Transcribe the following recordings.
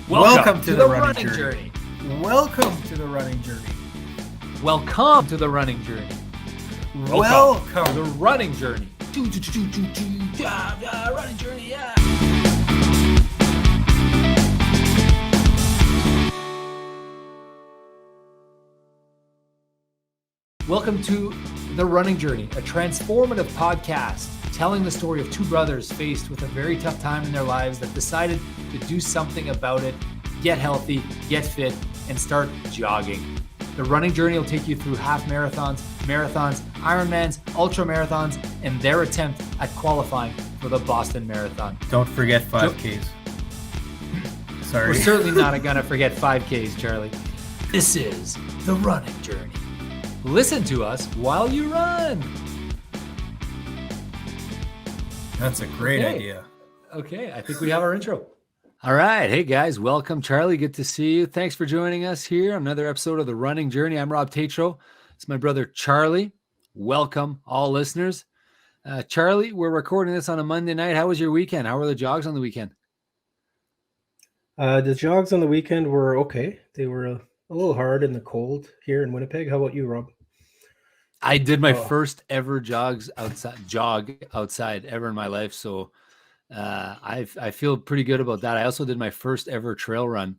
Welcome to the running journey. Welcome to the running journey. Welcome to the running journey. Welcome to the running journey. Running journey, yeah. Welcome to The Running Journey, a transformative podcast telling the story of two brothers faced with a very tough time in their lives that decided to do something about it, get healthy, get fit, and start jogging. The Running Journey will take you through half marathons, Ironmans, ultra marathons, and their attempt at qualifying for the Boston Marathon. Don't forget 5Ks. Sorry. We're certainly not going to forget 5Ks, Charlie. This is The Running Journey. Listen to us while you run. That's a great idea. Okay, I think we have our intro. All right. Hey, guys. Welcome, Charlie. Good to see you. Thanks for joining us here on another episode of The Running Journey. I'm Rob Tatro. It's my brother, Charlie. Welcome, all listeners. Charlie, we're recording this on a Monday night. How was your weekend? How were the jogs on the weekend? The jogs on the weekend were okay. They were a little hard in the cold here in Winnipeg. How about you, Rob? I did my first ever jog outside ever in my life. So I feel pretty good about that. I also did my first ever trail run.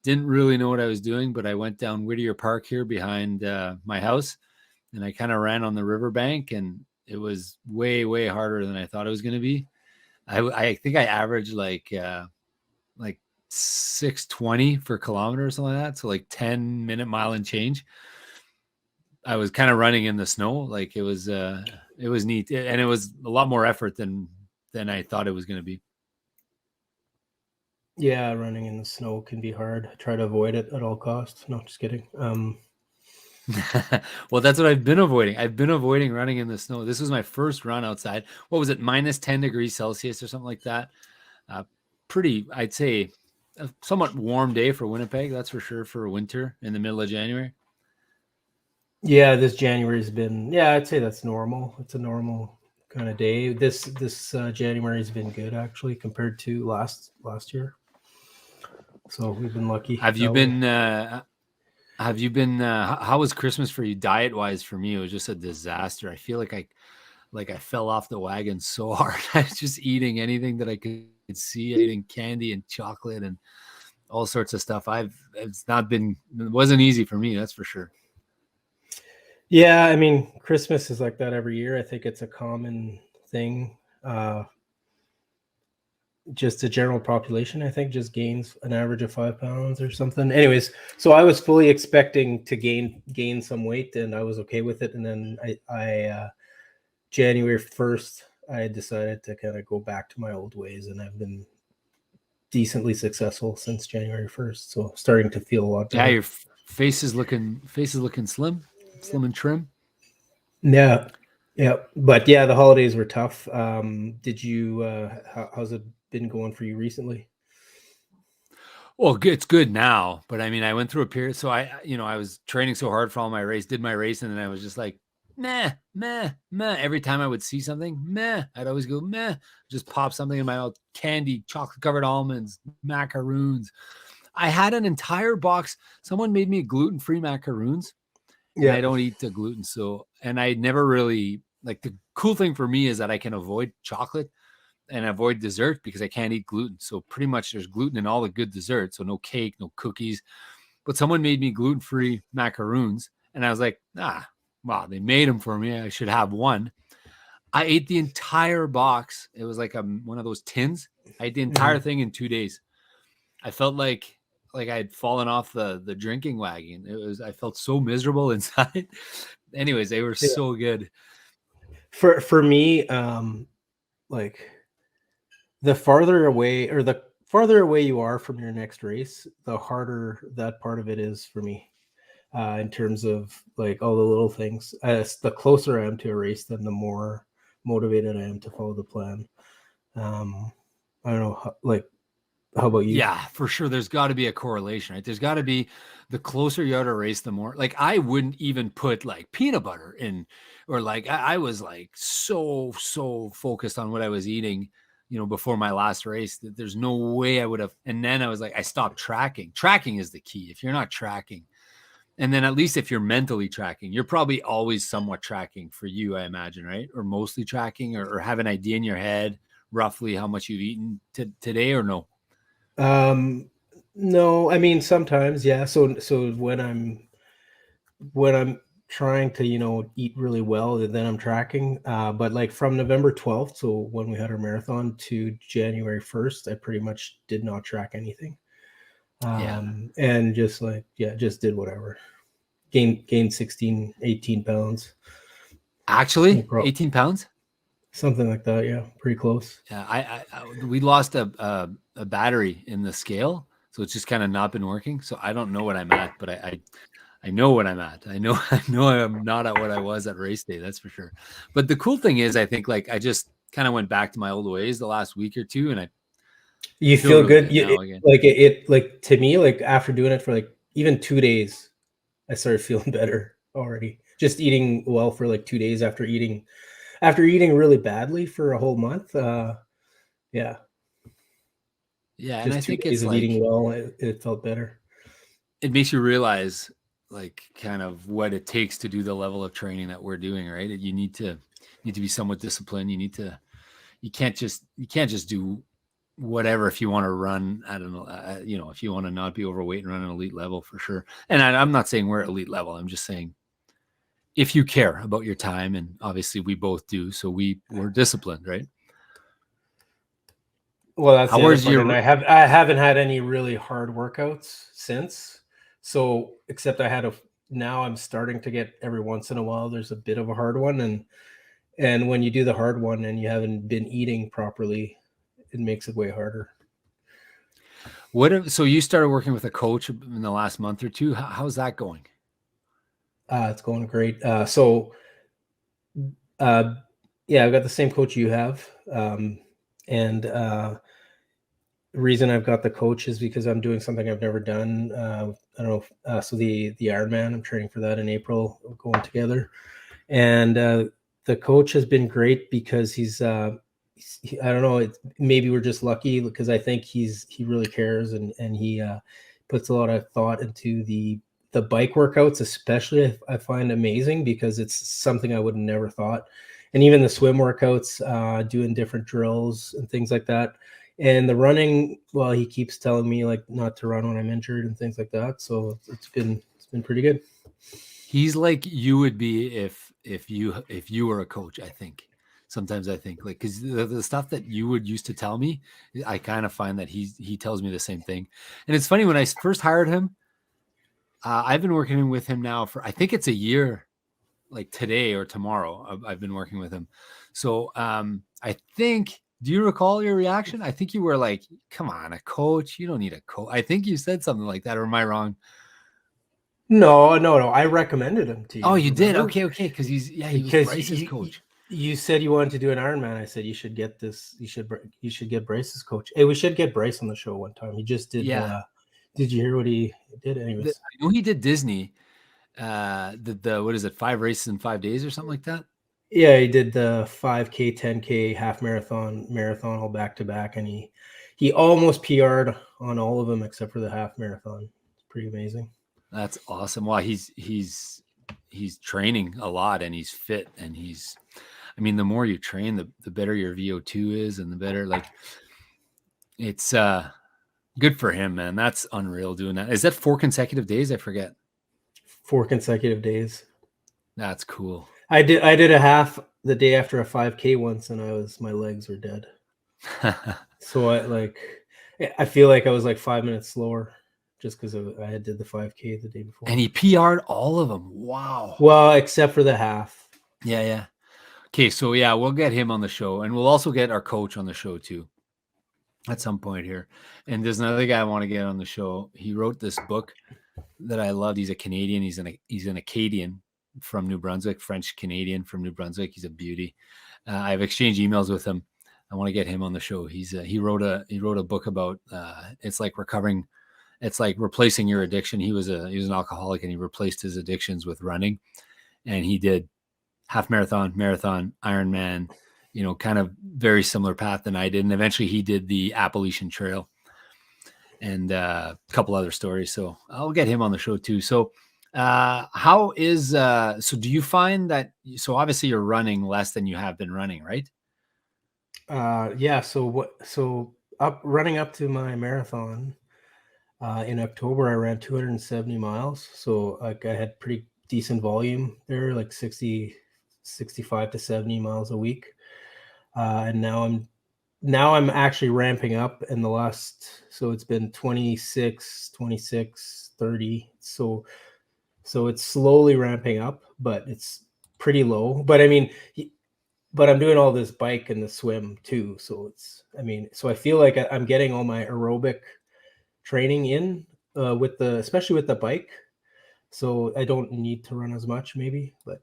Didn't really know what I was doing, but I went down Whittier Park here behind my house, and I kind of ran on the riverbank, and it was way, way harder than I thought it was going to be. I think I averaged like 6:20 per kilometer or something like that. So like 10-minute mile and change. I was kind of running in the snow. Like it was neat. And it was a lot more effort than I thought it was going to be. Yeah, running in the snow can be hard. I try to avoid it at all costs. No, just kidding. Well, that's what I've been avoiding. I've been avoiding running in the snow. This was my first run outside. What was it? Minus 10 degrees Celsius or something like that. Pretty, I'd say, a somewhat warm day for Winnipeg. That's for sure for winter in the middle of January. Yeah, this January's been, I'd say that's normal. It's a normal kind of day. This January's been good actually compared to last year. So we've been lucky. How was Christmas for you diet wise? For me, it was just a disaster. I feel like I fell off the wagon so hard. I was just eating anything that I could see, eating candy and chocolate and all sorts of stuff. It wasn't easy for me. That's for sure. Yeah, I mean, Christmas is like that every year. I think it's a common thing. Just the general population, I think, just gains an average of 5 pounds or something. Anyways, so I was fully expecting to gain some weight, and I was okay with it. And then I January 1st, I decided to kind of go back to my old ways, and I've been decently successful since January 1st. So starting to feel a lot better. Yeah, your face is looking slim and trim. Yeah. But yeah, the holidays were tough. Did you, how's it been going for you recently? Well, it's good now, but I mean, I went through a period. So I was training so hard for all my race, did my race. And then I was just like, meh. Every time I would see something, meh, I'd always go, meh, just pop something in my mouth, candy, chocolate covered almonds, macaroons. I had an entire box. Someone made me gluten-free macaroons. Yeah. I don't eat the gluten. So, and I never really the cool thing for me is that I can avoid chocolate and avoid dessert because I can't eat gluten. So pretty much there's gluten in all the good desserts. So no cake, no cookies, but someone made me gluten-free macaroons. And I was like, wow, they made them for me. I should have one. I ate the entire box. It was like one of those tins. I ate the entire thing in 2 days. I felt like I'd fallen off the drinking wagon. I felt so miserable inside. Anyways, they were so good. For me, the farther away you are from your next race, the harder that part of it is for me. In terms of like all the little things, the closer I am to a race, then the more motivated I am to follow the plan. I don't know, how about you? Yeah, for sure. There's got to be a correlation, right? There's got to be the closer you are to a race, the more I wouldn't even put peanut butter in, or I was so focused on what I was eating, before my last race, that there's no way I would have. And then I was like, I stopped tracking. Tracking is the key. If you're not tracking, and then at least if you're mentally tracking, you're probably always somewhat tracking for you, I imagine, right? Or mostly tracking, or have an idea in your head roughly how much you've eaten today, or no? No, I mean, sometimes, yeah. So when I'm trying to, eat really well, then I'm tracking. But like from November 12th, so when we had our marathon, to January 1st, I pretty much did not track anything. And just just did whatever. Gained 16, 18 pounds. Actually, 18 pounds? Something like that. Yeah. Pretty close. Yeah. We lost a battery in the scale, so it's just kind of not been working. So I don't know what I'm at, but I know what I'm at. I know I'm not at what I was at race day. That's for sure. But the cool thing is, I think like I just kind of went back to my old ways the last week or two, and you feel really good. now again. Like to me, like after doing it for like even 2 days, I started feeling better already. Just eating well for like 2 days after eating really badly for a whole month. Yeah. Yeah, Just and I 2 think days it's of like eating well, it felt better. it makes you realize like kind of what it takes to do the level of training that we're doing, right? You need to be somewhat disciplined. You can't just do whatever if you want to run. I don't know, if you want to not be overweight and run an elite level, for sure. And I'm not saying we're elite level. I'm just saying if you care about your time, and obviously we both do, so we're disciplined, right? Well, that's How the other was part, your? and I haven't had any really hard workouts since. So except now I'm starting to get every once in a while there's a bit of a hard one, and when you do the hard one and you haven't been eating properly, it makes it way harder. So you started working with a coach in the last month or two. How's that going? It's going great. Yeah, I've got the same coach you have. And the reason I've got the coach is because I'm doing something I've never done. I don't know. So the Ironman, I'm training for that in April, we're going together. And the coach has been great because I don't know, maybe we're just lucky, because I think he really cares, and he puts a lot of thought into the bike workouts, especially. I find amazing, because it's something I would have never thought. And even the swim workouts, doing different drills and things like that. And the running, well, he keeps telling me like not to run when I'm injured and things like that. So it's been pretty good. He's like you would be if you were a coach, I think. Sometimes I think, like, because the stuff that you would used to tell me, I kind of find that he tells me the same thing. And it's funny, when I first hired him, I've been working with him now for, I think it's a year, like today or tomorrow. I've been working with him. So I think, do you recall your reaction? I think you were like, come on, a coach? You don't need a coach. I think you said something like that, or am I wrong? No. I recommended him to you. Oh, you did? remember? Okay. Because he was Bryce's coach. You said you wanted to do an Ironman. I said you should get this. You should get Bryce's coach. Hey, we should get Bryce on the show one time. He just did. Yeah. Did you hear what he did? Anyways, I know he did Disney. The what is it? 5 races in 5 days or something like that. Yeah, he did the 5K, 10K, half marathon, all back to back, and he almost PR'd on all of them except for the half marathon. It's pretty amazing. That's awesome. Wow, he's training a lot, and he's fit, and I mean, the more you train, the better your VO2 is, and the better, like, it's good for him, man. That's unreal doing that. Is that 4 consecutive days? I forget. 4 consecutive days. That's cool. I did a half the day after a 5K once, and my legs were dead. So I feel like I was like 5 minutes slower just because I had did the 5K the day before. And he PR'd all of them. Wow. Well, except for the half. Yeah. Okay, so yeah, we'll get him on the show, and we'll also get our coach on the show too at some point here. And there's another guy I want to get on the show. He wrote this book that I loved. He's a Canadian. He's an Acadian from New Brunswick, French Canadian from New Brunswick. He's a beauty. I've exchanged emails with him. I want to get him on the show. He wrote a book about it's like recovering. It's like replacing your addiction. He was an alcoholic, and he replaced his addictions with running. And he did half marathon, Ironman, kind of very similar path than I did. And eventually he did the Appalachian Trail and a couple other stories. So I'll get him on the show too. So how is, so do you find that, so obviously you're running less than you have been running, right? Yeah. So running up to my marathon in October, I ran 270 miles. So like I had pretty decent volume there, like 65 to 70 miles a week. And now I'm actually ramping up in the last, so it's been 26, 30. So it's slowly ramping up, but it's pretty low. But I mean, but I'm doing all this bike and the swim too. So so I feel like I'm getting all my aerobic training in especially with the bike. So I don't need to run as much maybe, but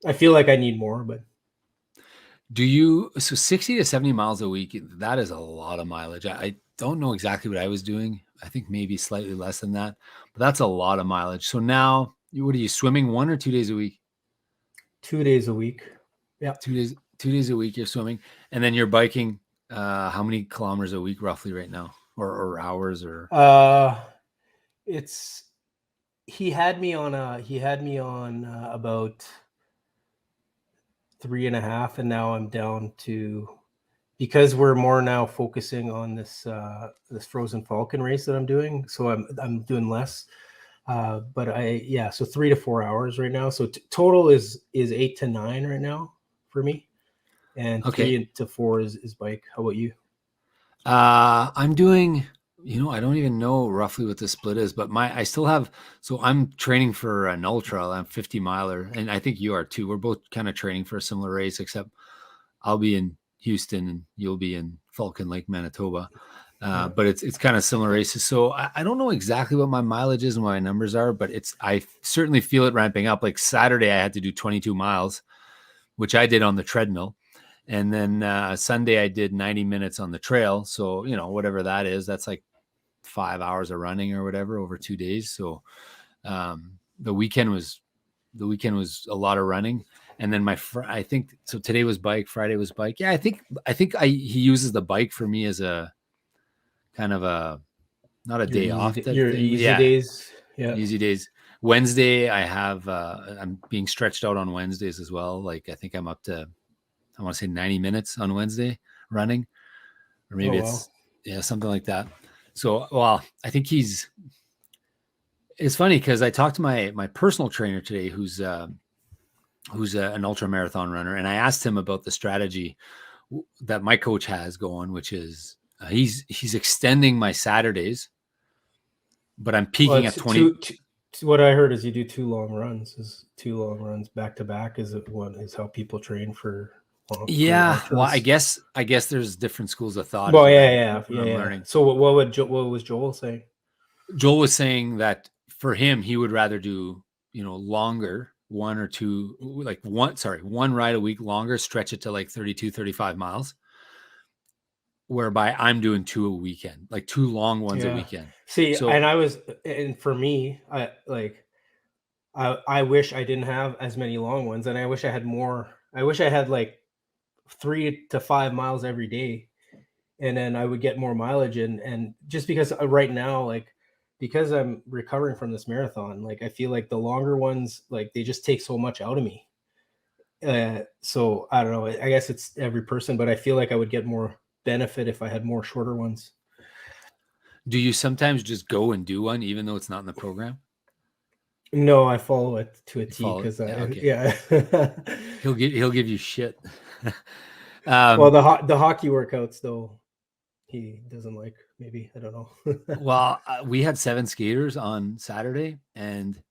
I feel like I need more, but. So 60 to 70 miles a week, that is a lot of mileage. I don't know exactly what I was doing. I think maybe slightly less than that, but that's a lot of mileage. So now what are you swimming 1 or 2 days a week? 2 days a week. Yeah. 2 days a week you're swimming, and then you're biking. How many kilometers a week roughly right now, or hours, or? He had me on about 3.5, and now I'm down to, because we're more now focusing on this Frozen Falcon race that I'm doing. So I'm doing less. But so 3 to 4 hours right now. So total is 8 to 9 right now for me, and Okay. 3 to 4 is bike. How about you? I'm doing, I don't even know roughly what the split is, but so I'm training for an ultra. I'm 50 miler, and I think you are too. We're both kind of training for a similar race, except I'll be in Houston and you'll be in Falcon Lake, Manitoba. But it's kind of similar races. So I don't know exactly what my mileage is and what my numbers are, but I certainly feel it ramping up. Like Saturday, I had to do 22 miles, which I did on the treadmill. And then Sunday, I did 90 minutes on the trail. So, whatever that is, that's like 5 hours of running or whatever over 2 days. So the weekend was a lot of running. And then I think so. Today was bike. Friday was bike. Yeah, I think he uses the bike for me as a kind of not a day off type your thing. easy days. Yeah. Easy days. Wednesday, I'm being stretched out on Wednesdays as well. Like I think I'm up to, I want to say 90 minutes on Wednesday running, or maybe something like that. So, well, I think it's funny because I talked to my personal trainer today, who's an ultra marathon runner, and I asked him about the strategy that my coach has going, which is he's extending my Saturdays, but I'm peaking at 20. What I heard is you do 2 long runs. Is 2 long runs back to back is how people train for. Yeah, well, I guess there's different schools of thought. Well, I'm learning. So what was Joel saying? Joel was saying that for him, he would rather do longer, one ride a week longer, stretch it to like 32, 35 miles, whereby I'm doing 2 a weekend, like 2 long ones a weekend. See, and for me, I wish I didn't have as many long ones, and I wish I had more. I wish I had like 3 to 5 miles every day, and then I would get more mileage in. And just because right now, because I'm recovering from this marathon, like I feel like the longer ones, like they just take so much out of me. So I don't know. I guess it's every person, but I feel like I would get more benefit if I had more shorter ones. Do you sometimes just go and do one even though it's not in the program? No, I follow it to a T because he'll give you shit. Well, the hockey workouts though, he doesn't like. Maybe, I don't know. Well, we had 7 skaters on Saturday, and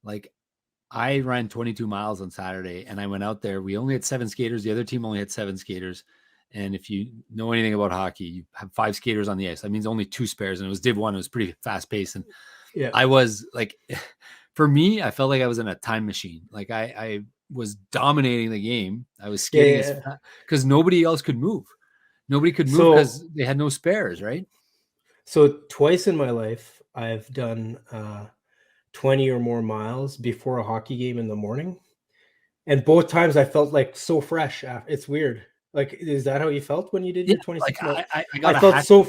like I ran 22 miles on Saturday, and I went out there. We only had 7 skaters. The other team only had 7 skaters. And if you know anything about hockey, you have 5 skaters on the ice. That means only 2 spares, and it was Div 1. It was pretty fast paced, and I was like, for me, I felt like I was in a time machine. Like I was dominating the game. I was skating because nobody else could move. Nobody could move because they had no spares, right? So twice in my life, I've done 20 or more miles before a hockey game in the morning. And both times I felt like so fresh. It's weird. Like, is that how you felt when you did Yeah, your 26 miles? I got I a felt hack. so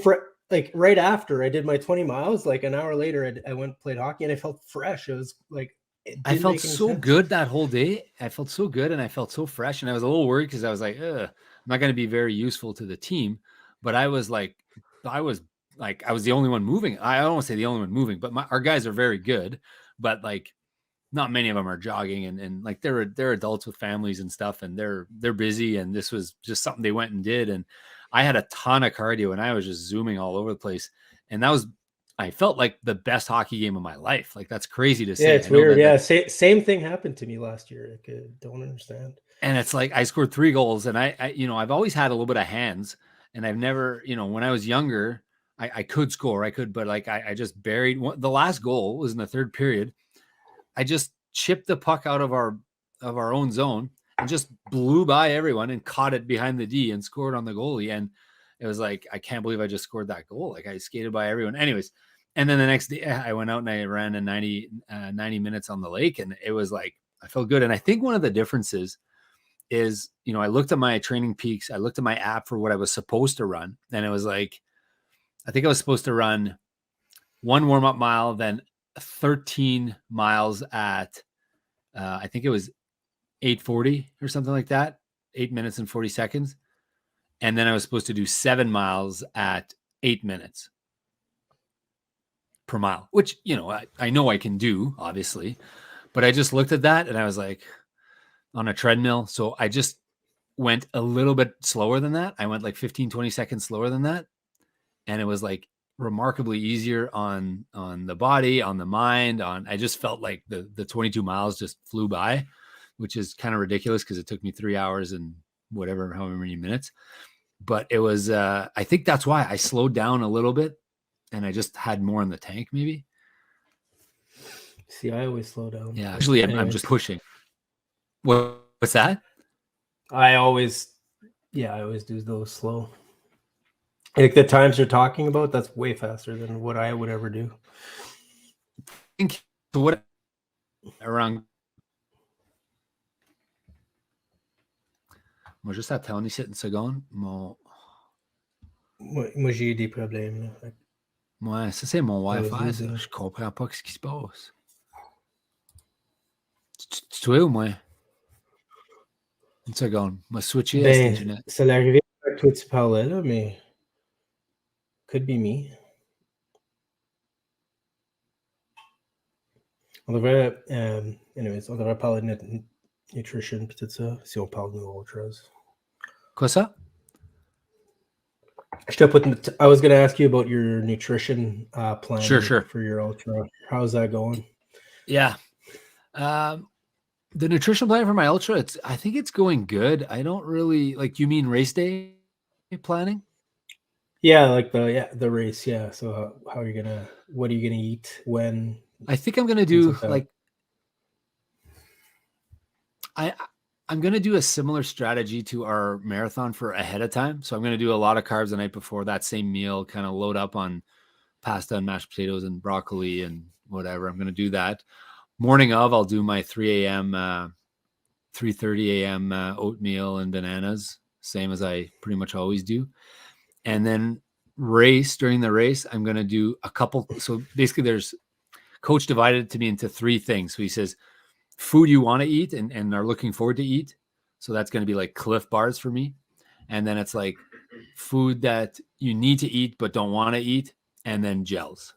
like right after I did my 20 miles, like an hour later, I went and played hockey and I felt fresh. It was like, it I didn't felt make any so sense. good that whole day. I felt so good and I felt so fresh. And I was a little worried because I was like, I'm not going to be very useful to the team. But I was like, I was the only one moving. I don't want to say the only one moving, but our guys are very good. But like, not many of them are jogging and like they're adults with families and stuff and they're busy. And this was just something they went and did. And I had a ton of cardio and I was just zooming all over the place. And I felt like the best hockey game of my life. Like that's crazy to Yeah, say. it's I know weird. that Yeah, that's, same thing happened to me last year. Like, I don't understand. and it's like I scored 3 goals and I've always had a little bit of hands and I've never, when I was younger, I could score, but like I just buried the last goal was in the third period. I just chipped the puck out of our own zone and just blew by everyone and caught it behind the D and scored on the goalie. And it was like, I can't believe I just scored that goal. Like I skated by everyone. Anyways, and then the next day I went out and I ran a 90 minutes on the lake and it was like, I felt good. And I think one of the differences is, I looked at my training peaks. I looked at my app for what I was supposed to run. And it was like, I think I was supposed to run one warm-up mile, then 13 miles at, I think it was 8:40 or something like that, 8 minutes and 40 seconds. And then I was supposed to do 7 miles at 8 minutes per mile, which, I know I can do, obviously. But I just looked at that and I was like, on a treadmill. So I just went a little bit slower than that. I went like 15, 20 seconds slower than that. And it was like remarkably easier on the body, on the mind, I just felt like the 22 miles just flew by, which is kind of ridiculous because it took me 3 hours and however many minutes. But it was, I think that's why I slowed down a little bit and I just had more in the tank maybe. See, I always slow down. Yeah, actually I'm just pushing. What's that? I always do those slow. Like the times you're talking about, that's way faster than what I would ever do. So what around? Moi, juste à tourner ici une seconde. Moi, j'ai eu des problèmes. Là. Ouais, ça c'est mon Wi-Fi. Ça. Je comprends pas ce qui se passe. Tu es ou moi? Une seconde. Moi, switcher à cet internet. Ça l'est arrivé que toi tu parlais là, mais could be me. On devrait, anyways, on devrait parler de nutrition puis tout ça si on parle de nos ultras. Quoi ça? I was going to ask you about your nutrition plan Sure. for your ultra. How's that going? Yeah. The nutrition plan for my ultra, I think it's going good. I don't really you mean race day planning? Yeah, like the race. Yeah. So what are you gonna eat when? I think I'm gonna do I'm going to do a similar strategy to our marathon for ahead of time. So I'm going to do a lot of carbs the night before, that same meal, kind of load up on pasta and mashed potatoes and broccoli and whatever. I'm going to do that. Morning of, I'll do my 3 a.m., 3:30 a.m. Oatmeal and bananas, same as I pretty much always do. And then during the race, I'm going to do a couple. So basically there's coach divided to me into 3 things. So he says, food you want to eat and are looking forward to eat. So that's going to be like Cliff Bars for me. And then it's like food that you need to eat but don't want to eat, and then gels.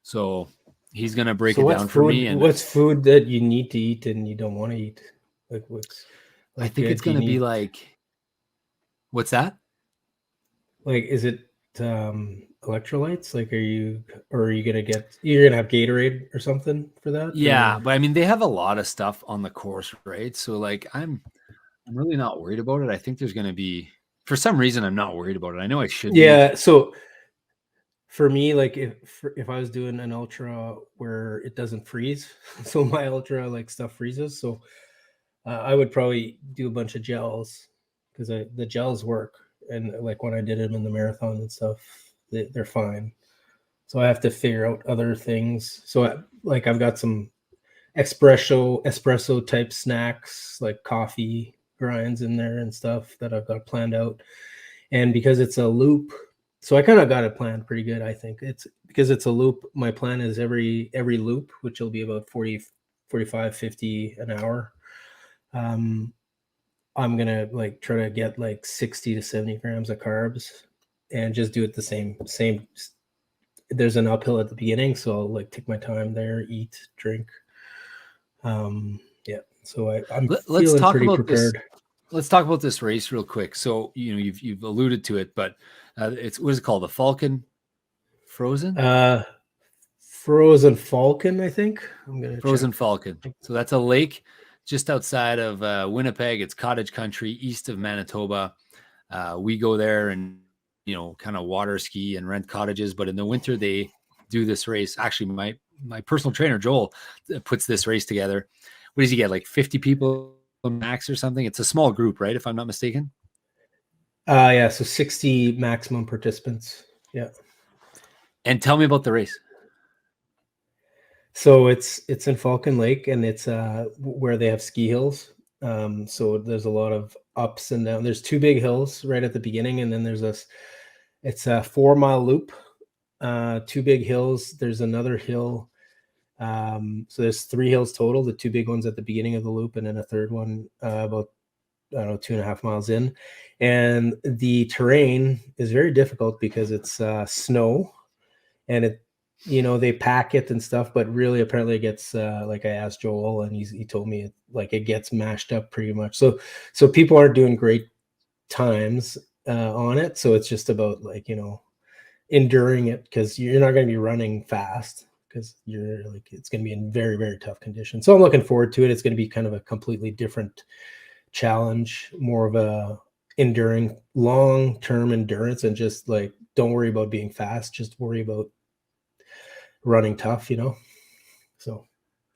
So he's going to break it down for me. And what's food that you need to eat and you don't want to eat? Like I think it's going to be like, what's that? Like, is it electrolytes? Like, you're gonna have Gatorade or something for that? Yeah, but I mean, they have a lot of stuff on the course, right? So like, I'm really not worried about it. I think there's going to be, for some reason, I'm not worried about it. I know I should. Yeah. So for me, like if I was doing an ultra where it doesn't freeze, so my ultra like stuff freezes, so I would probably do a bunch of gels because the gels work, and like when I did them in the marathon and stuff, they're fine. So I have to figure out other things. So I've got some espresso type snacks like coffee grinds in there and stuff that I've got planned out. And because it's a loop, so I kind of got it planned pretty good. I think it's because it's a loop. My plan is every loop, which will be about 40, 45, 50 an hour. I'm going to like try to get like 60 to 70 grams of carbs and just do it the same. There's an uphill at the beginning. So I'll like take my time there, eat, drink. Yeah. So I'm Let's feeling talk pretty about prepared. Let's talk about this race real quick. So, you know, you've alluded to it, but it's, what is it called? The Falcon Frozen? Frozen Falcon, I think. I'm going to Frozen check. Falcon. So that's a lake just outside of Winnipeg. It's cottage country east of Manitoba. We go there and, you know, kind of water ski and rent cottages. But in the winter, they do this race. Actually, my personal trainer, Joel, puts this race together. What does he get? Like 50 people max or something? It's a small group, right? If I'm not mistaken. Yeah. So 60 maximum participants. Yeah. And tell me about the race. So it's in Falcon Lake, and it's where they have ski hills. So there's a lot of ups and downs. There's two big hills right at the beginning, and then it's a 4-mile loop. Two big hills. There's another hill. So there's 3 hills total. The 2 big ones at the beginning of the loop, and then a third one about, I don't know, 2.5 miles in. And the terrain is very difficult because it's snow, and it, you know, they pack it and stuff, but really apparently it gets like I asked Joel, and he told me it gets mashed up pretty much. So people aren't doing great times on it. So it's just about like, you know, enduring it, because you're not going to be running fast, because you're like, it's going to be in very, very tough conditions. So I'm looking forward to it. It's going to be kind of a completely different challenge, more of a enduring, long-term endurance, and just like, don't worry about being fast, just worry about running tough, you know. So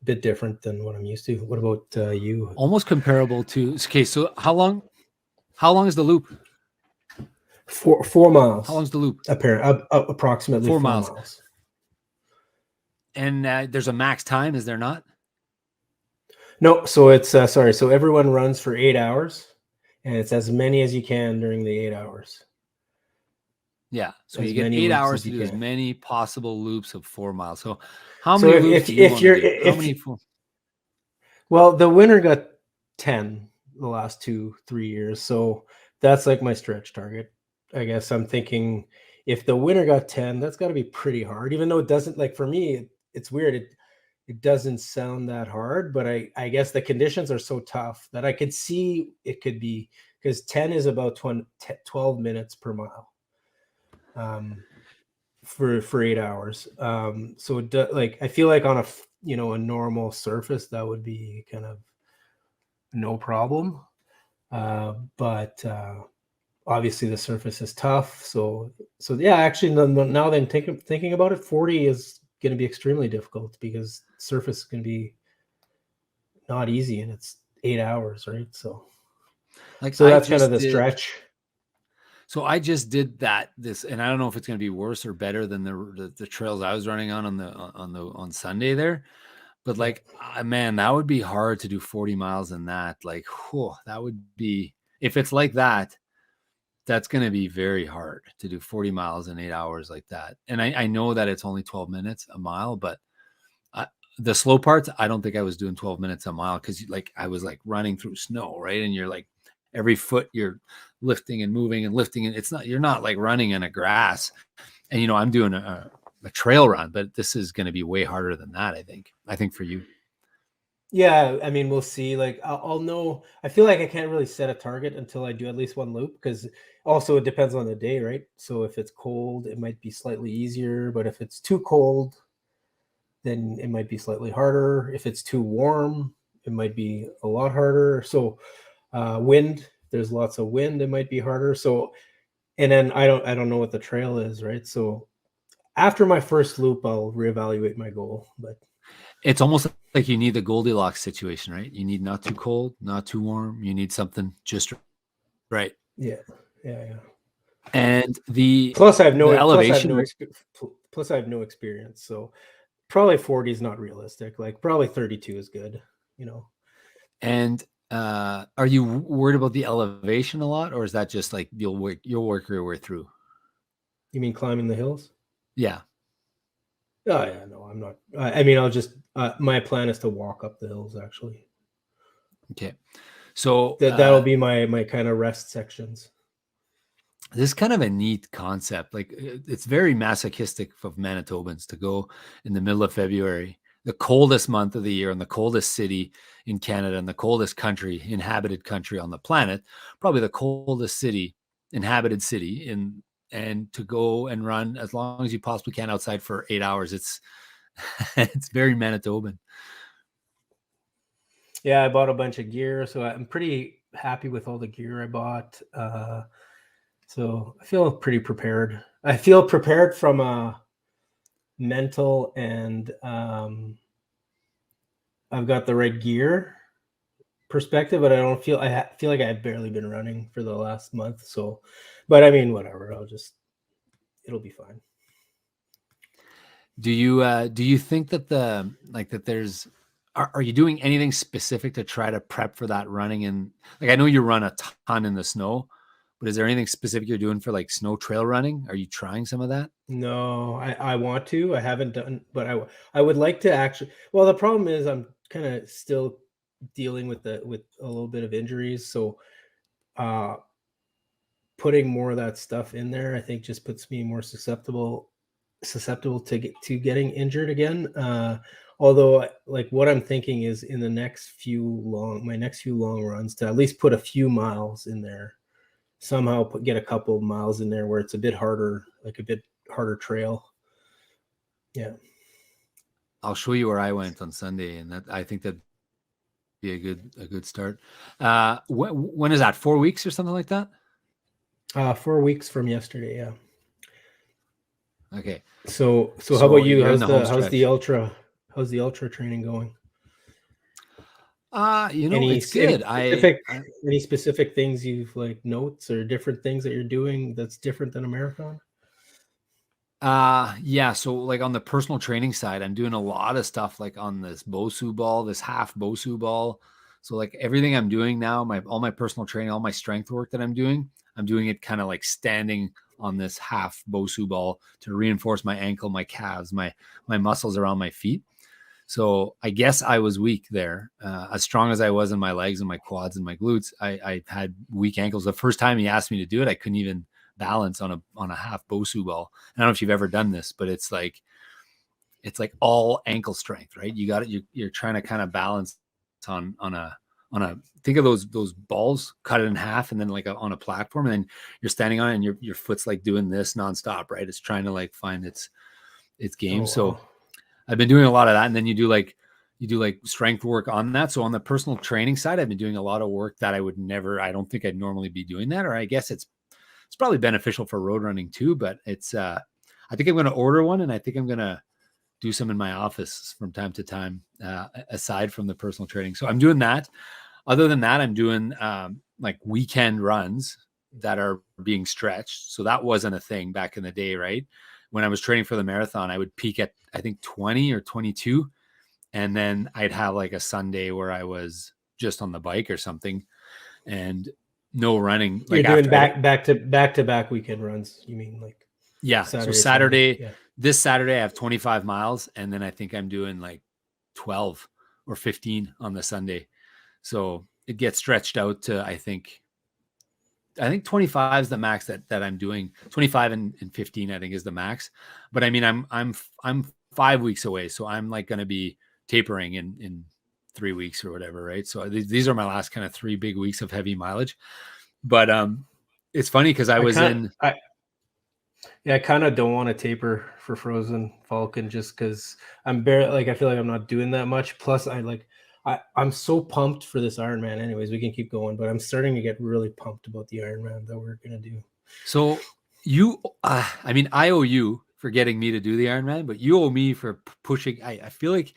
a bit different than what I'm used to. What about you? Almost comparable to, okay, so how long is the loop? 4 miles. How long's the loop? Approximately 4 4 miles. miles. And there's a max time, is there not? No, so it's sorry. So everyone runs for 8 hours, and it's as many as you can during the 8 hours. Yeah. So As you get many 8 loops hours as to you do as can. many possible loops of 4 miles. So how So many loops do you want to do? How many? Well, the winner got 10 the last 2-3 years, so that's like my stretch target. I guess I'm thinking if the winner got 10, that's got to be pretty hard. Even though it doesn't, like, for me, it's weird. It doesn't sound that hard, but I guess the conditions are so tough that I could see it could be, because 10 is about 12 minutes per mile. For 8 hours. So like, I feel like on a normal surface that would be kind of no problem. But obviously the surface is tough. So yeah, actually now that I'm thinking about it, 40 is going to be extremely difficult, because surface is going to be not easy, and it's 8 hours, right? So that's kind of the stretch. So I just did this, and I don't know if it's going to be worse or better than the trails I was running on Sunday there, but like, man, that would be hard to do 40 miles in that. Like, that would be, if it's like that, that's going to be very hard to do 40 miles in 8 hours like that. And I know that it's only 12 minutes a mile, but the slow parts, I don't think I was doing 12 minutes a mile, because like I was like running through snow, right? And you're like, every foot you're lifting and moving and lifting, and you're not like running in a grass. And, you know, I'm doing a trail run, but this is going to be way harder than that. I think for you. Yeah, I mean, we'll see. Like, I'll know. I feel like I can't really set a target until I do at least one loop, because also it depends on the day, right? So if it's cold, it might be slightly easier, but if it's too cold, then it might be slightly harder. If it's too warm, it might be a lot harder. So wind, there's lots of wind, it might be harder. So, and then I don't know what the trail is, right? So after my first loop, I'll reevaluate my goal. But it's almost like you need the Goldilocks situation, right? You need not too cold, not too warm. You need something just right. Yeah. And plus I have no elevation. Plus I have no experience, so probably 40 is not realistic. Like, probably 32 is good, you know. And Are you worried about the elevation a lot, or is that just like you'll work your way through? You mean climbing the hills? Yeah. Oh yeah, no, I'm not. I mean, I'll just. My plan is to walk up the hills. Actually, Okay. So that'll be my kind of rest sections. this is kind of a neat concept. Like it's very masochistic of Manitobans to go in the middle of February, the coldest month of the year, and the coldest city in Canada, and the coldest country, inhabited country on the planet, probably the coldest inhabited city and to go and run as long as you possibly can outside for 8 hours. It's it's very Manitoban. Yeah, I bought a bunch of gear, so I'm pretty happy with all the gear I bought. So I feel pretty prepared. I feel prepared from a mental and I've got the right gear perspective, but I don't feel feel like I've barely been running for the last month. So, but I mean, whatever. It'll be fine. Do you think that there's are you doing anything specific to try to prep for that running? And like, I know you run a ton in the snow, but is there anything specific you're doing for like snow trail running? Are you trying some of that? No, I want to. I haven't done, but I would like to actually. Well, the problem is I'm kind of still dealing with a little bit of injuries, so uh putting more of that stuff in there, I think, just puts me more susceptible to getting injured again. Although, like, what I'm thinking is in the my next few long runs, to at least put a few miles in there, somehow get a couple of miles in there where it's a bit harder, like a bit harder trail. Yeah. I'll show you where I went on Sunday, and that I think that'd be a good start. When is that? 4 weeks or something like that? 4 weeks from yesterday. Yeah. Okay. So how about you? How's the ultra training going? It's good. Any specific things you've, like, notes or different things that you're doing that's different than a marathon? Yeah. So like on the personal training side, I'm doing a lot of stuff like on this Bosu ball, this half Bosu ball. So like everything I'm doing now, all my personal training, all my strength work that I'm doing it kind of like standing on this half Bosu ball to reinforce my ankle, my calves, my muscles around my feet. So I guess I was weak there. As strong as I was in my legs and my quads and my glutes, I had weak ankles. The first time he asked me to do it, I couldn't even balance on a half Bosu ball. And I don't know if you've ever done this, but it's like all ankle strength, right? You got it. You're trying to kind of balance on a think of those balls, cut it in half, and then like on a platform, and then you're standing on it, and your foot's like doing this nonstop, right? It's trying to like find its game. Oh, wow. So I've been doing a lot of that, and then you do like strength work on that. So on the personal training side, I've been doing a lot of work that I don't think I'd normally be doing that, or I guess it's probably beneficial for road running too, but it's I think I'm going to order one, and I think I'm going to do some in my office from time to time, aside from the personal training. So I'm doing that. Other than that, I'm doing like weekend runs that are being stretched. So that wasn't a thing back in the day, right? When I was training for the marathon, I would peak at, I think, 20 or 22. And then I'd have like a Sunday where I was just on the bike or something and no running. You're doing back to back weekend runs. You mean like? Yeah. So Saturday, yeah. This Saturday I have 25 miles, and then I think I'm doing like 12 or 15 on the Sunday. So it gets stretched out to, I think 25 is the max that I'm doing. 25 and 15, I think, is the max. But I mean, I'm 5 weeks away. So I'm like going to be tapering in 3 weeks or whatever. Right. So these are my last kind of 3 big weeks of heavy mileage. But it's funny because I kind of don't want to taper for Frozen Falcon just because I'm barely, like, I feel like I'm not doing that much. Plus I'm so pumped for this Ironman. Anyways, we can keep going, but I'm starting to get really pumped about the Ironman that we're going to do. So I mean, I owe you for getting me to do the Ironman, but you owe me for pushing. I feel like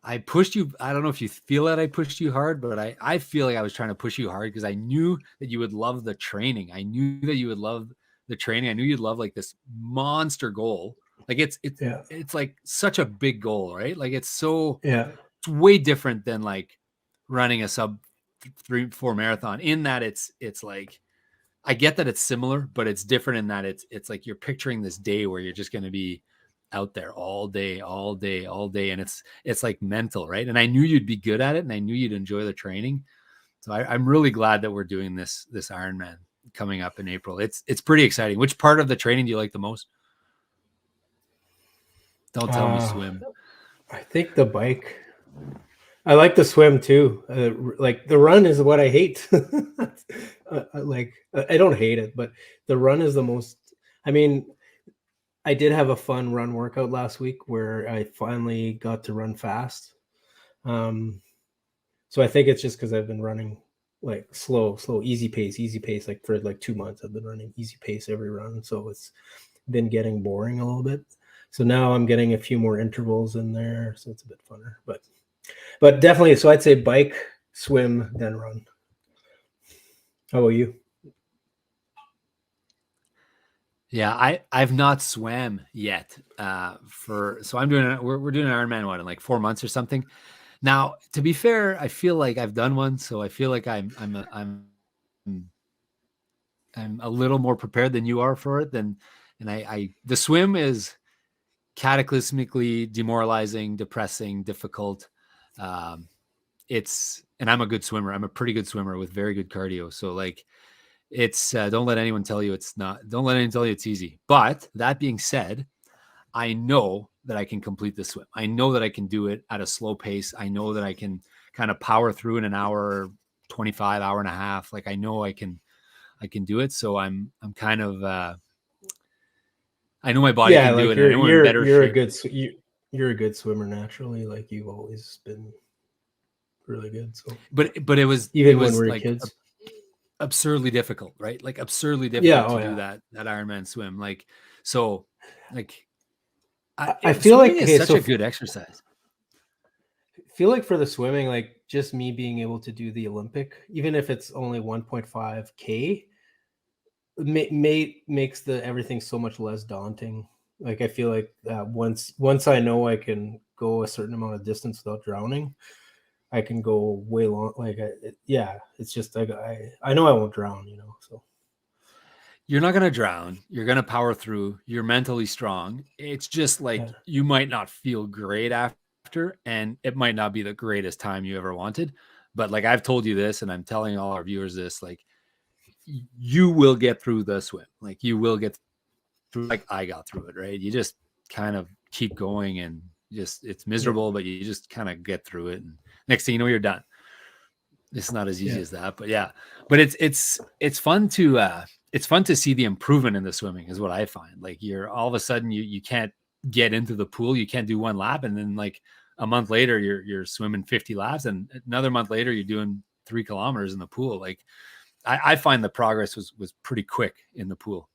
I pushed you. I don't know if you feel that I pushed you hard, but I feel like I was trying to push you hard because I knew that you would love the training. I knew that you would love the training. I knew you'd love like this monster goal. Like it's like such a big goal, right? Like it's so, it's way different than like running a sub 3-4 marathon, in that it's like, I get that it's similar, but it's different in that it's like you're picturing this day where you're just going to be out there all day, and it's like mental, right? And I knew you'd be good at it, and I knew you'd enjoy the training. So I'm really glad that we're doing this Ironman coming up in April. It's pretty exciting. Which part of the training do you like the most? Don't tell me swim. I think the bike. I like the swim too. Like the run is what I hate. Like I don't hate it, but the run is the most. I mean, I did have a fun run workout last week where I finally got to run fast. So I think it's just because I've been running like slow, easy pace. Like for like 2 months, I've been running easy pace every run. So it's been getting boring a little bit. So now I'm getting a few more intervals in there. So it's a bit funner, but definitely. So I'd say bike, swim, then run. How about you? Yeah, I've not swam yet. So I'm doing we're doing an Ironman in like 4 months or something. Now, to be fair, I feel like I've done one, so I feel like I'm a little more prepared than you are for it. And the swim is cataclysmically demoralizing, depressing, difficult. And I'm a good swimmer. I'm a pretty good swimmer with very good cardio. So like, it's don't let anyone tell you it's not. Don't let anyone tell you it's easy. But that being said, I know that I can complete the swim. I know that I can do it at a slow pace. I know that I can kind of power through in an hour, 25, hour and a half. Like I know I can do it. So I'm kind of I know my body can do it. And I know I'm in better shape. You're a good swimmer naturally. Like you've always been really good. So, but it was even it was when we were like kids, absurdly difficult, right? Like absurdly difficult to do that Ironman swim. Like so, like I feel like it's such a good exercise. I feel like for the swimming, like just me being able to do the Olympic, even if it's only 1.5K, makes everything so much less daunting. Like I feel like once I know I can go a certain amount of distance without drowning, I can go way long. Like it's just like I know I won't drown, so. You're not going to drown. You're going to power through. You're mentally strong. It's just like you might not feel great after, and it might not be the greatest time you ever wanted. But like I've told you this, and I'm telling all our viewers this, like you will get through the swim. Like you will get through, like I got through it, right? You just kind of keep going, and it's miserable, but you just kind of get through it. And next thing you know, you're done. It's not as easy as that, but it's fun to see the improvement in the swimming is what I find. Like you're all of a sudden you can't get into the pool. You can't do one lap. And then like a month later, you're swimming 50 laps, and another month later, you're doing 3 kilometers in the pool. Like I find the progress was pretty quick in the pool.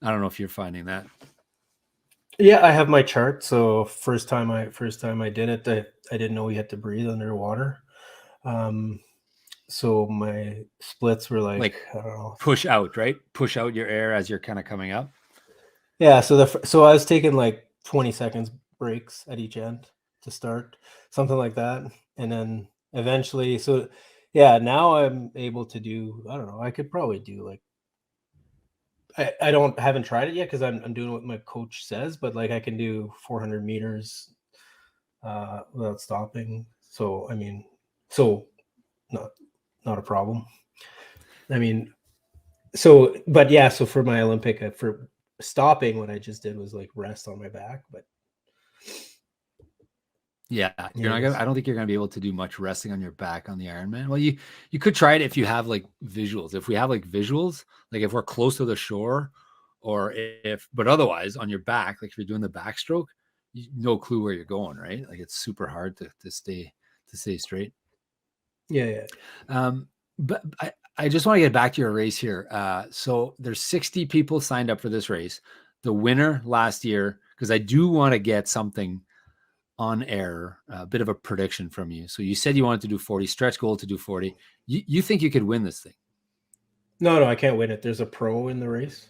I don't know if you're finding that. Yeah, I have my chart. So first time I did it, I didn't know we had to breathe underwater. So my splits were like I don't know, push out, right? Push out your air as you're kind of coming up. Yeah. So I was taking like 20 seconds breaks at each end to start, something like that. And then eventually, so yeah, now I'm able to do, I don't know, I could probably do like, I haven't tried it yet because I'm doing what my coach says, but like I can do 400 meters without stopping. So, I mean, not a problem. I mean, but yeah, so for my Olympic, for stopping, what I just did was like rest on my back, but yeah, I don't think you're gonna be able to do much resting on your back on the Ironman. Well, you could try it if you have like visuals. If we have like visuals, like if we're close to the shore, but otherwise on your back, like if you're doing the backstroke, no clue where you're going, right? Like it's super hard to stay straight. Yeah. But I just want to get back to your race here. So there's 60 people signed up for this race. The winner last year, because I do want to get something on air, a bit of a prediction from you. So you said you wanted to do 40, stretch goal to do 40. You think you could win this thing? No, I can't win it. There's a pro in the race.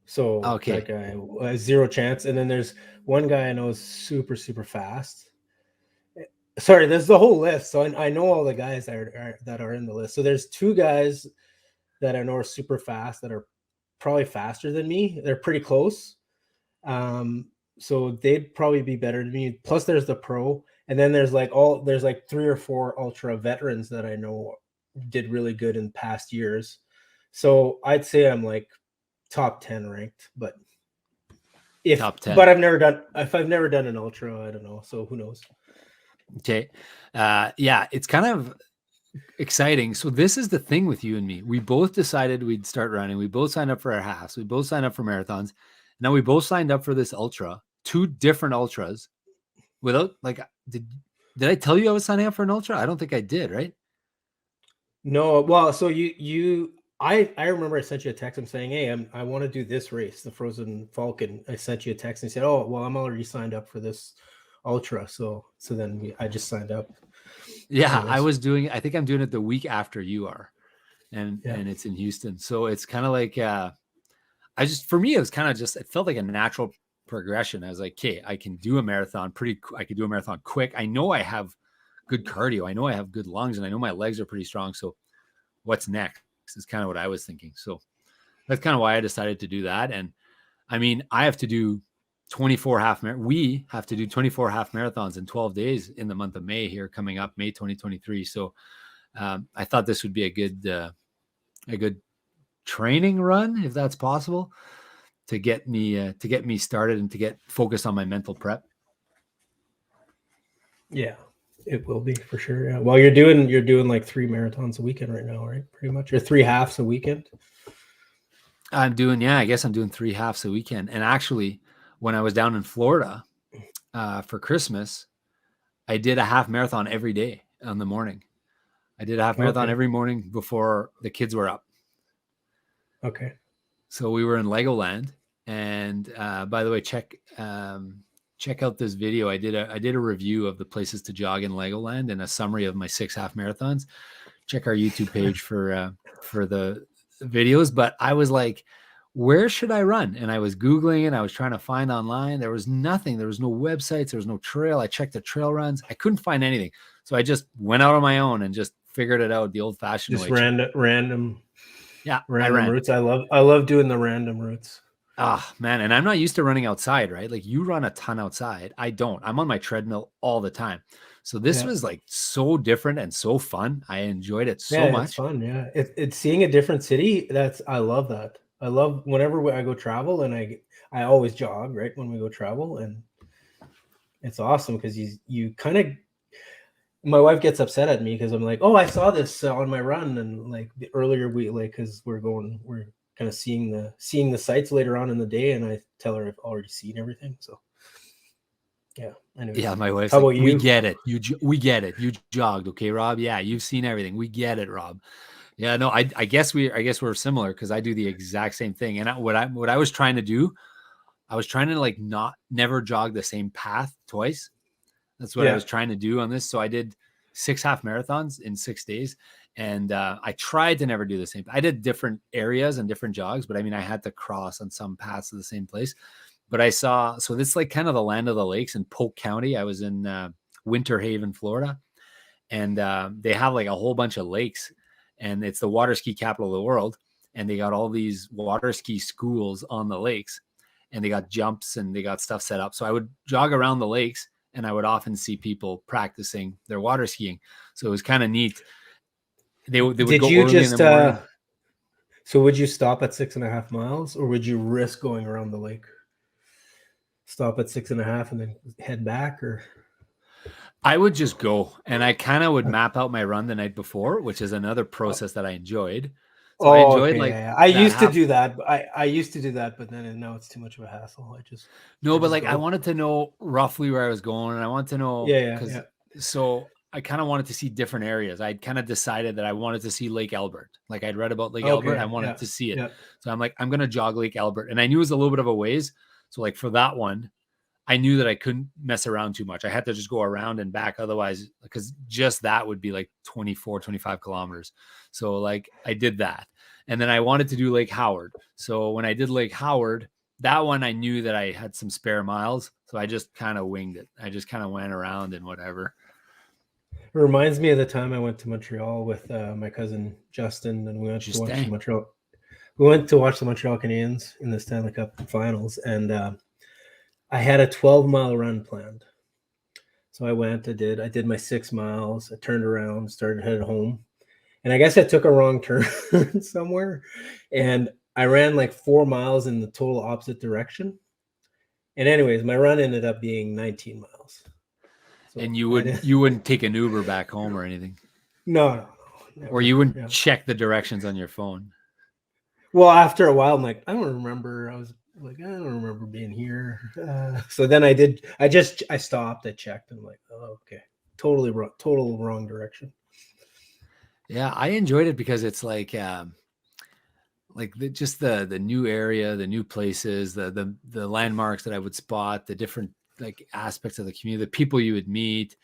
So okay, that guy has 0 chance. And then there's one guy I know is super, super fast. sorry, there's the whole list. So I know all the guys that are in the list. So there's 2 guys that I know are super fast that are probably faster than me. They're pretty close. So they'd probably be better than me. Plus there's the pro, and then there's like 3 or 4 ultra veterans that I know did really good in past years. So I'd say I'm like top 10 ranked, but Top 10. I've never done an ultra, I don't know. So who knows? Okay. Yeah, it's kind of exciting. So this is the thing with you and me. We both decided we'd start running. We both signed up for our halves. We both signed up for marathons. Now we both signed up for this ultra, 2 different ultras without like, did I tell you I was signing up for an ultra? I don't think I did, right? No, well, so I remember I sent you a text. I'm saying, hey, I want to do this race, the Frozen Falcon. I sent you a text and said, oh, well, I'm already signed up for this ultra. So then I just signed up. Yeah, I think I'm doing it the week after you are, and Yeah. and it's in Houston. So it's kind of like, for me, it was kind of just, it felt like a natural progression. I was like, okay, I can do a marathon I could do a marathon quick. I know I have good cardio. I know I have good lungs, and I know my legs are pretty strong. So what's next is kind of what I was thinking. So that's kind of why I decided to do that. And I mean, I have to do 24 we have to do 24 half marathons in 12 days in the month of May here coming up, May 2023. So I thought this would be a good training run, if that's possible, to get me started and to get focused on my mental prep. Yeah, it will be for sure. Yeah. Well, you're doing like 3 marathons a weekend right now, right? Pretty much, or 3 halves a weekend. I guess I'm doing 3 halves a weekend. And actually, when I was down in Florida for Christmas, I did a half marathon every day in the morning. I did a half marathon every morning before the kids were up. Okay. So we were in Legoland, and by the way, check out this video. I did a review of the places to jog in Legoland and a summary of my 6 half marathons. Check our YouTube page for the videos. But I was like, where should I run? And I was Googling and I was trying to find online. There was nothing. There was no websites. There was no trail. I checked the trail runs. I couldn't find anything. So I just went out on my own and just figured it out the old-fashioned way. Random. Yeah, random routes. I love doing the random routes. Oh man, and I'm not used to running outside, right? Like you run a ton outside. I don't. I'm on my treadmill all the time. So this was like so different and so fun. I enjoyed it so much. It's fun. Yeah, it's seeing a different city. I love that. I love whenever I go travel, and I always jog right when we go travel, and it's awesome because you kind of. My wife gets upset at me because I'm like, oh, I saw this on my run, and like the earlier because we're kind of seeing the sites later on in the day, and I tell her I've already seen everything. So yeah. Anyways, yeah, my wife's how like, about you? We get it. We get it. You jogged, okay, Rob? Yeah, you've seen everything. We get it, Rob. Yeah, no, I guess we're similar because I do the exact same thing. And what I was trying to do, I was trying to like never jog the same path twice. That's what I was trying to do on this. So I did 6 half marathons in 6 days. And I tried to never do the same. I did different areas and different jogs, but I mean, I had to cross on some paths to the same place. But so this is like kind of the land of the lakes in Polk County. I was in Winter Haven, Florida. And they have like a whole bunch of lakes. And it's the water ski capital of the world. And they got all these water ski schools on the lakes. And they got jumps and they got stuff set up. So I would jog around the lakes. And I would often see people practicing their water skiing. So it was kind of neat. They would go early in the morning. So would you stop at 6.5 miles, or would you risk going around the lake? Stop at 6.5 and then head back, or? I would just go, and I kind of would map out my run the night before, which is another process that I enjoyed. So I enjoyed I used to do that. I used to do that, but then now it's too much of a hassle. I wanted to know roughly where I was going, and I wanted to know So I kind of wanted to see different areas. I'd kind of decided that I wanted to see Lake Albert. Like I'd read about Lake Albert, I wanted to see it. Yeah. So I'm like, I'm gonna jog Lake Albert, and I knew it was a little bit of a ways. So like for that one, I knew that I couldn't mess around too much. I had to just go around and back. Otherwise, because just that would be like 24, 25 kilometers. So like I did that. And then I wanted to do Lake Howard. So when I did Lake Howard, that one, I knew that I had some spare miles. So I just kind of winged it. I just kind of went around and whatever. reminds me of the time I went to Montreal with my cousin Justin, and we went to watch the Montreal. We went to watch the Montreal Canadiens in the Stanley Cup Finals, and I had a 12-mile run planned. So I went. I did my 6 miles. I turned around, started headed home, and I guess I took a wrong turn somewhere, and I ran like 4 miles in the total opposite direction. And anyways, my run ended up being 19 miles. So and you wouldn't take an Uber back home or anything? No. Never. Or you wouldn't check the directions on your phone? Well, after a while, I'm like, I don't remember. I was like, I don't remember being here. So then I did. I stopped. I checked. And I'm like, oh, okay, total wrong direction. Yeah, I enjoyed it because it's like just the new area, the new places, the landmarks that I would spot, the different like aspects of the community, the people you would meet,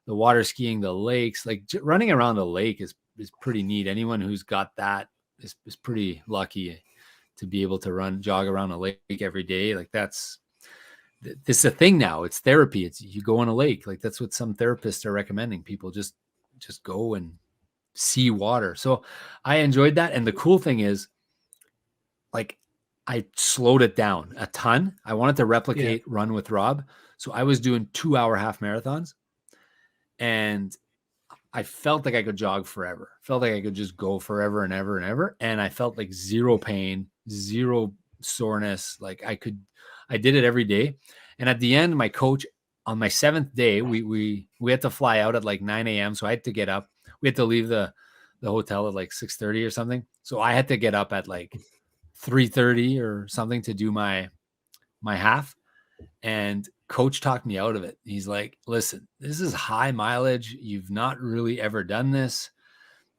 the water skiing, the lakes. Like running around a lake is pretty neat. Anyone who's got that is pretty lucky to be able to jog around a lake every day. Like this is a thing now. It's therapy. It's you go on a lake. Like that's what some therapists are recommending. People just go and see water. So I enjoyed that. And the cool thing is, like, I slowed it down a ton. I wanted to replicate Run with Rob. So I was doing 2-hour half marathons, and I felt like I could jog forever. Felt like I could just go forever and ever and ever. And I felt like zero pain, zero soreness. Like I did it every day. And at the end, my coach, on my 7th day, we had to fly out at like 9 a.m. So I had to get up. We had to leave the hotel at like 6:30 or something. So I had to get up at like 3:30 or something to do my half. And coach talked me out of it. He's like, listen, this is high mileage. You've not really ever done this.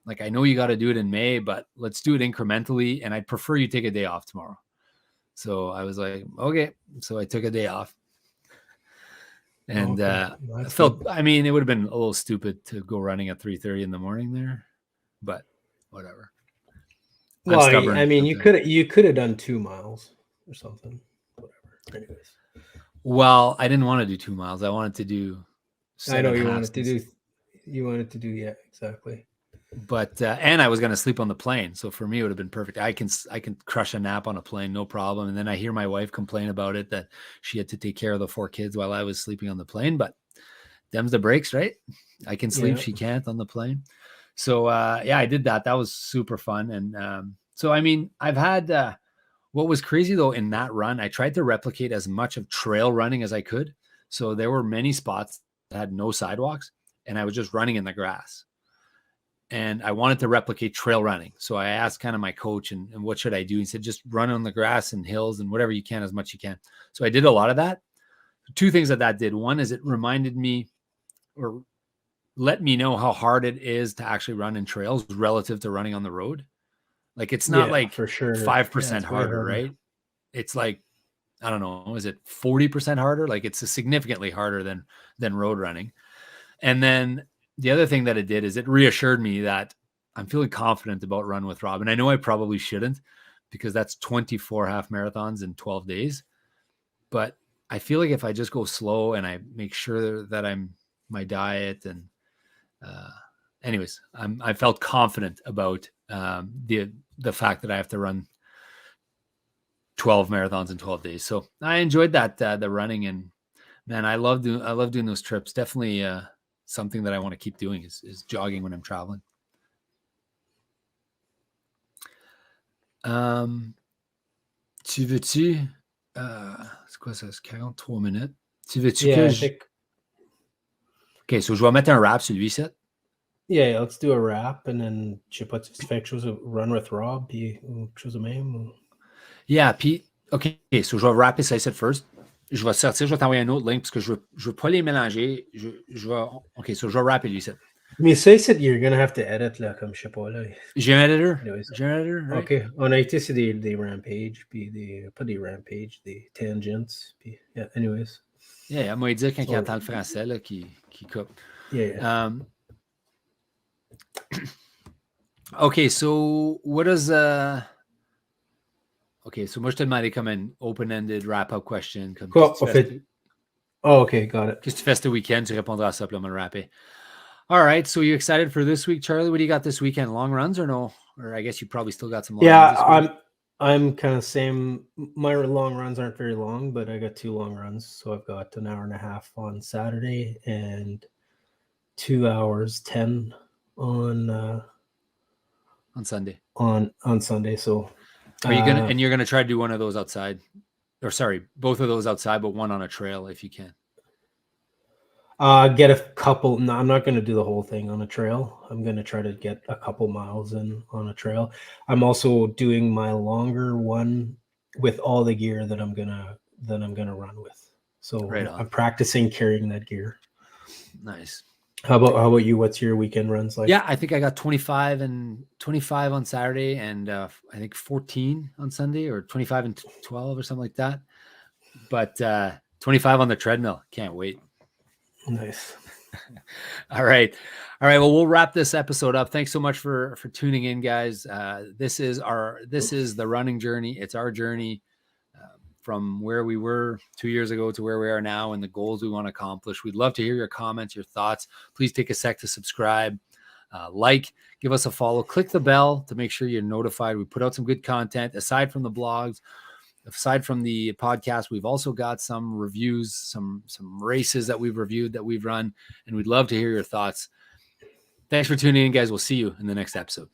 Like, I know you got to do it in May, but let's do it incrementally. And I'd prefer you take a day off tomorrow. So I was like, okay. So I took a day off. And I mean, it would have been a little stupid to go running at 3:30 in the morning there, but whatever. Well, I mean, you could have done 2 miles or something. Whatever. Anyways. Well, I didn't want to do 2 miles. I wanted to do. I know you wanted to do. You wanted to do, yeah, exactly. But and I was going to sleep on the plane, so for me it would have been perfect. I can crush a nap on a plane, no problem. And then I hear my wife complain about it, that she had to take care of the 4 kids while I was sleeping on the plane. But them's the breaks, right? I can sleep, she can't on the plane. So I did that. That was super fun. And so I mean, I've had. What was crazy though in that run, I tried to replicate as much of trail running as I could. So there were many spots that had no sidewalks, and I was just running in the grass. And I wanted to replicate trail running. So I asked kind of my coach, and what should I do? He said, just run on the grass and hills and whatever you can, as much you can. So I did a lot of that. 2 things that did. One is it reminded me, or let me know how hard it is to actually run in trails relative to running on the road. Like, it's not like for sure 5% harder, right? It's like, I don't know, is it 40% harder? Like, it's significantly harder than road running. And then the other thing that it did is it reassured me that I'm feeling confident about Run with Rob. And I know I probably shouldn't, because that's 24 half marathons in 12 days. But I feel like if I just go slow and I make sure that my diet and anyways, I felt confident about the fact that I have to run 12 marathons in 12 days. So I enjoyed that, the running, and man, I love doing those trips. Definitely something that I want to keep doing is jogging when I'm traveling. Tu veux-tu, c'est quoi ça, c'est 43 minutes. Tu veux-tu que OK, so je vais mettre un wrap sur lui, ça. Yeah, let's do a wrap, and then je sais pas, tu fais quelque chose de Run with Rob, puis quelque chose de même. Ou... Yeah, puis OK, so je vais wrapper ça ici first. Je vais sortir, je vais t'envoyer un autre link parce que je veux pas les mélanger. Je vais OK, so je vais wrapper lui ici. Mais ça ici, you're gonna have to edit là, comme je sais pas là. J'ai un editor. J'ai un editor, right? OK, on a été sur des rampage, puis pas des rampage, des tangents, puis yeah, anyways. Yeah, moi il dit quand il entend le français là qui coupe. Yeah. Okay, so what does OK, so moi je te demandais comme un open-ended wrap-up question. Quoi, en fait... Oh, OK, got it. Qu'est-ce que tu fais ce week-end? Tu répondras à ça, puis on va le rapper. All right. So you excited for this week, Charlie? What do you got this weekend? Long runs or no? Or I guess you probably still got some long runs this week. I'm kind of same. My long runs aren't very long, but I got 2 long runs. So I've got an hour and a half on Saturday and 2 hours 10 on Sunday. On Sunday. So are you gonna you're gonna try to do one of those outside? Or sorry, both of those outside, but one on a trail if you can. Get a couple. No, I'm not going to do the whole thing on a trail. I'm going to try to get a couple miles in on a trail. I'm also doing my longer one with all the gear that I'm gonna run with. So Right on. I'm practicing carrying that gear. Nice. How about you? What's your weekend runs like? Yeah, I think I got 25 on Saturday and I think 14 on Sunday, or 25 and 12 or something like that. But 25 on the treadmill. Can't wait. Nice. All right. Well, we'll wrap this episode up. Thanks so much for tuning in, guys. This is the running journey. It's our journey from where we were 2 years ago to where we are now and the goals we want to accomplish. We'd love to hear your comments, your thoughts. Please take a sec to subscribe, give us a follow, click the bell to make sure you're notified. We put out some good content aside from the blogs. Aside from the podcast, we've also got some reviews, some races that we've reviewed, that we've run, and we'd love to hear your thoughts. Thanks for tuning in, guys. We'll see you in the next episode.